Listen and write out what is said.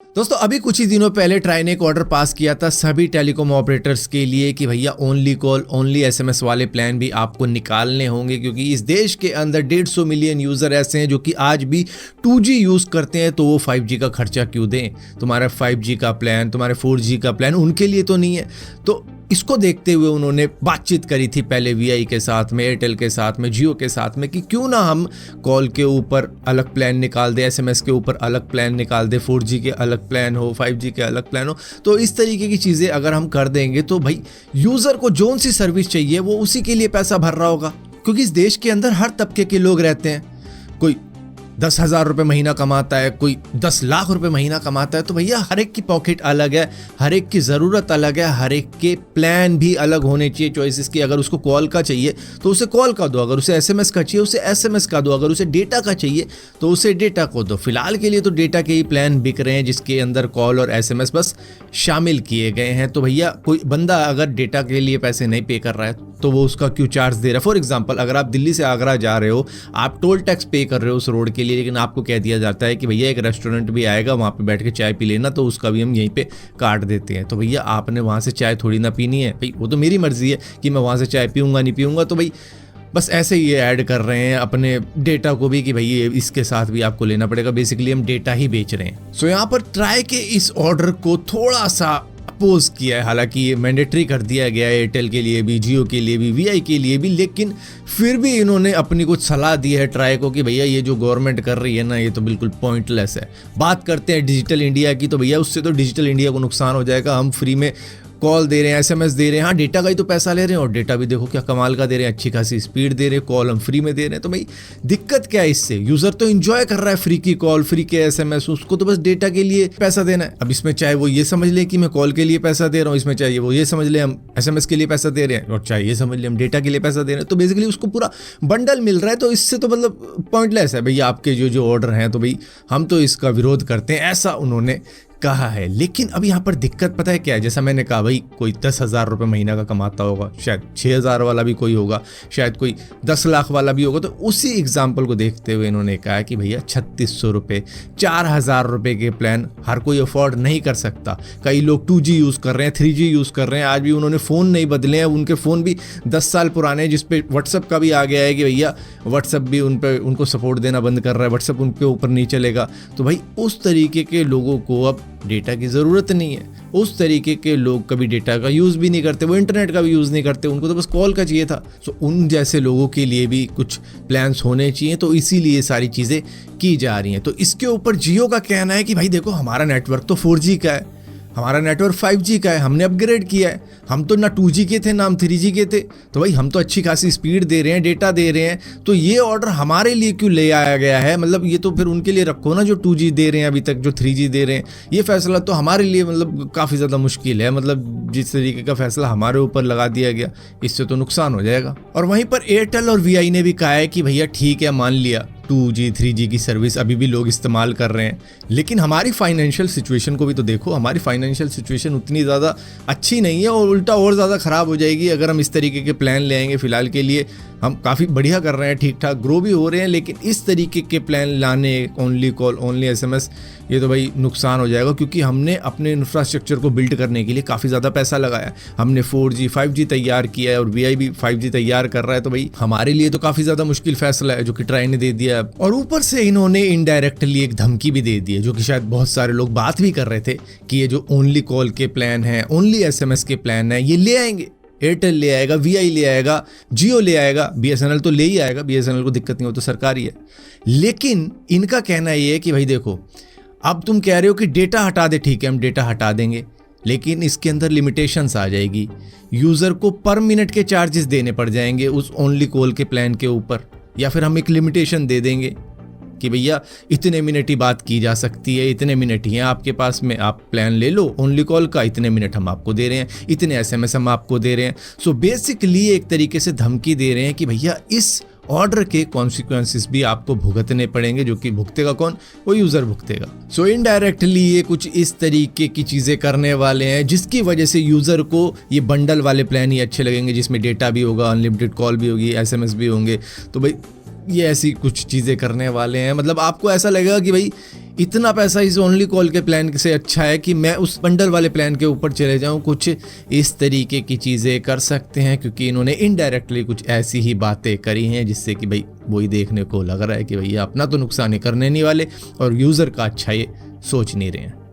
दोस्तों अभी कुछ ही दिनों पहले ट्राई ने एक ऑर्डर पास किया था सभी टेलीकॉम ऑपरेटर्स के लिए कि भैया ओनली कॉल ओनली एसएमएस वाले प्लान भी आपको निकालने होंगे, क्योंकि इस देश के अंदर 150 मिलियन यूज़र ऐसे हैं जो कि आज भी 2G यूज़ करते हैं, तो वो 5G का खर्चा क्यों दें। तुम्हारा 5G का प्लान, तुम्हारे 4G का प्लान उनके लिए तो नहीं है। तो इसको देखते हुए उन्होंने बातचीत करी थी पहले वीआई के साथ में, एयरटेल के साथ में, जियो के साथ में कि क्यों ना हम कॉल के ऊपर अलग प्लान निकाल दें, एसएमएस के ऊपर अलग प्लान निकाल दें, 4G के अलग प्लान हो, 5G के अलग प्लान हो। तो इस तरीके की चीज़ें अगर हम कर देंगे तो भाई यूज़र को जोन सी सर्विस चाहिए वो उसी के लिए पैसा भर रहा होगा, क्योंकि इस देश के अंदर हर तबके के लोग रहते हैं। कोई 10,000 रुपये महीना कमाता है, कोई 10 लाख रुपए महीना कमाता है। तो भैया हर एक की पॉकेट अलग है, हर एक की ज़रूरत अलग है, हर एक के प्लान भी अलग होने चाहिए चॉइसेस की। अगर उसको कॉल का चाहिए तो उसे कॉल का दो, अगर उसे एसएमएस का चाहिए उसे एसएमएस का दो, अगर उसे डेटा का चाहिए तो उसे डेटा को दो। फिलहाल के लिए तो डेटा के ही प्लान बिक रहे हैं जिसके अंदर कॉल और एसएमएस बस शामिल किए गए हैं। तो भैया कोई बंदा अगर डेटा के लिए पैसे नहीं पे कर रहा है तो वो उसका क्यों चार्ज दे रहा है। फॉर एग्जाम्पल अगर आप दिल्ली से आगरा जा रहे हो, आप टोल टैक्स पे कर रहे हो उस रोड के लिए, लेकिन आपको कह दिया जाता है कि भैया एक रेस्टोरेंट भी आएगा, वहाँ पे बैठ के चाय पी लेना, तो उसका भी हम यहीं पे काट देते हैं। तो भैया आपने वहाँ से चाय थोड़ी ना पीनी है, भाई वो तो मेरी मर्जी है कि मैं वहाँ से चाय पीऊँगा नहीं पीऊँगा। तो भाई बस ऐसे ही ये ऐड कर रहे हैं अपने डेटा को भी कि भाई ये इसके साथ भी आपको लेना पड़ेगा। बेसिकली हम डेटा ही बेच रहे हैं। सो यहाँ पर ट्राई के इस ऑर्डर को थोड़ा सा अपोज किया है, हालांकि ये मैंडेटरी कर दिया गया है एयरटेल के लिए भी, जियो के लिए भी, वीआई के लिए भी, लेकिन फिर भी इन्होंने अपनी कुछ सलाह दी है ट्राई को कि भैया ये जो गवर्नमेंट कर रही है ना ये तो बिल्कुल पॉइंटलेस है। बात करते हैं डिजिटल इंडिया की, तो भैया उससे तो डिजिटल इंडिया को नुकसान हो जाएगा। हम फ्री में कॉल दे रहे हैं, एसएमएस दे रहे हैं, हाँ डेटा का ही तो पैसा ले रहे हैं, और डेटा भी देखो क्या कमाल का दे रहे हैं, अच्छी खासी स्पीड दे रहे हैं, कॉल हम फ्री में दे रहे हैं। तो भाई दिक्कत क्या है इससे? यूजर तो एंजॉय कर रहा है फ्री की कॉल, फ्री के एसएमएस, उसको तो बस डेटा के लिए पैसा देना है। अब इसमें चाहे वो ये समझ ले कि मैं कॉल के लिए पैसा दे रहा हूँ, इसमें चाहे वो ये समझ ले हम एसएमएस के लिए पैसा दे रहे हैं, और चाहे ये समझ ले हम डेटा के लिए पैसा दे रहे हैं। तो बेसिकली उसको पूरा बंडल मिल रहा है। तो इससे तो मतलब पॉइंटलेस है भैया आपके जो ऑर्डर हैं, तो भाई हम तो इसका विरोध करते हैं, ऐसा उन्होंने कहा है। लेकिन अब यहाँ पर दिक्कत पता है क्या है? जैसा मैंने कहा भाई कोई 10,000 रुपये महीना का कमाता होगा, शायद 6,000 वाला भी कोई होगा, शायद कोई 10 लाख वाला भी होगा। तो उसी एग्जाम्पल को देखते हुए इन्होंने कहा कि भैया 3,600 रुपये, 4,000 रुपये के प्लान हर कोई अफोर्ड नहीं कर सकता। कई लोग 2G यूज़ कर रहे हैं, 3G यूज़ कर रहे हैं, आज भी उन्होंने फ़ोन नहीं बदले हैं, उनके फ़ोन भी 10 साल पुराने हैं, जिसपे व्हाट्सअप का भी आ गया है कि भैया व्हाट्सअप भी उनको सपोर्ट देना बंद कर रहा है, व्हाट्सअप उनके ऊपर नहीं चलेगा। तो भाई उस तरीके के लोगों को अब डेटा की ज़रूरत नहीं है। उस तरीके के लोग कभी डेटा का यूज़ भी नहीं करते, वो इंटरनेट का भी यूज़ नहीं करते, उनको तो बस कॉल का चाहिए था। तो उन जैसे लोगों के लिए भी कुछ प्लान्स होने चाहिए, तो इसीलिए सारी चीज़ें की जा रही हैं। तो इसके ऊपर जियो का कहना है कि भाई देखो हमारा नेटवर्क तो 4G का है, हमारा नेटवर्क 5G का है, हमने अपग्रेड किया है, हम तो ना 2G के थे ना हम 3G के थे, तो भाई हम तो अच्छी खासी स्पीड दे रहे हैं, डेटा दे रहे हैं, तो ये ऑर्डर हमारे लिए क्यों ले आया गया है? मतलब ये तो फिर उनके लिए रखो ना जो 2G दे रहे हैं अभी तक, जो 3G दे रहे हैं। ये फैसला तो हमारे लिए मतलब काफ़ी ज़्यादा मुश्किल है, मतलब जिस तरीके का फैसला हमारे ऊपर लगा दिया गया इससे तो नुकसान हो जाएगा। और वहीं पर एयरटेल और वीआई ने भी कहा है कि भैया ठीक है, मान लिया 2G 3G की सर्विस अभी भी लोग इस्तेमाल कर रहे हैं, लेकिन हमारी फाइनेंशियल सिचुएशन को भी तो देखो। हमारी फाइनेंशियल सिचुएशन उतनी ज़्यादा अच्छी नहीं है, और उल्टा और ज़्यादा ख़राब हो जाएगी अगर हम इस तरीके के प्लान ले आएंगे। फ़िलहाल के लिए हम काफ़ी बढ़िया कर रहे हैं, ठीक ठाक ग्रो भी हो रहे हैं, लेकिन इस तरीके के प्लान लाने, ओनली कॉल ओनली एसएमएस, ये तो भाई नुकसान हो जाएगा, क्योंकि हमने अपने इंफ्रास्ट्रक्चर को बिल्ड करने के लिए काफ़ी ज़्यादा पैसा लगाया। हमने 4G 5G तैयार किया है, और वीआई भी 5G तैयार कर रहा है। तो भाई हमारे लिए तो काफ़ी ज़्यादा मुश्किल फैसला है जो कि ट्राई ने दे दिया है। और ऊपर से इन्होंने इनडायरेक्टली एक धमकी भी दे दी है, जो कि शायद बहुत सारे लोग बात भी कर रहे थे कि ये जो ओनली कॉल के प्लान है, ओनली एसएमएस के प्लान है, ये ले आएंगे, एयरटेल ले आएगा, वीआई ले आएगा, जियो ले आएगा, बीएसएनएल तो ले ही आएगा, बीएसएनएल को दिक्कत नहीं हो तो सरकारी है। लेकिन इनका कहना ये है कि भाई देखो अब तुम कह रहे हो कि डेटा हटा दे, ठीक है हम डेटा हटा देंगे, लेकिन इसके अंदर लिमिटेशंस आ जाएगी। यूज़र को पर मिनट के चार्जेस देने पड़ जाएंगे उस ओनली कॉल के प्लान के ऊपर, या फिर हम एक लिमिटेशन दे देंगे कि भैया इतने मिनट ही बात की जा सकती है, इतने मिनट ही हैं आपके पास में, आप प्लान ले लो ओनली कॉल का, इतने मिनट हम आपको दे रहे हैं, इतने एसएमएस हम आपको दे रहे हैं। सो बेसिकली एक तरीके से धमकी दे रहे हैं कि भैया इस ऑर्डर के कॉन्सिक्वेंसेस भी आपको भुगतने पड़ेंगे, जो कि भुगतेगा कौन? वो यूज़र भुगतेगा। सो इनडायरेक्टली ये कुछ इस तरीके की चीज़ें करने वाले हैं, जिसकी वजह से यूज़र को ये बंडल वाले प्लान ही अच्छे लगेंगे, जिसमें डेटा भी होगा, अनलिमिटेड कॉल भी होगी, एसएमएस भी होंगे। तो भाई ये ऐसी कुछ चीज़ें करने वाले हैं। मतलब आपको ऐसा लगेगा कि भाई इतना पैसा इस ओनली कॉल के प्लान से अच्छा है कि मैं उस बंडल वाले प्लान के ऊपर चले जाऊं। कुछ इस तरीके की चीज़ें कर सकते हैं, क्योंकि इन्होंने इनडायरेक्टली कुछ ऐसी ही बातें करी हैं जिससे कि भाई वही देखने को लग रहा है कि भैया अपना तो नुकसान ही करने नहीं वाले और यूज़र का अच्छा ये सोच नहीं रहे हैं।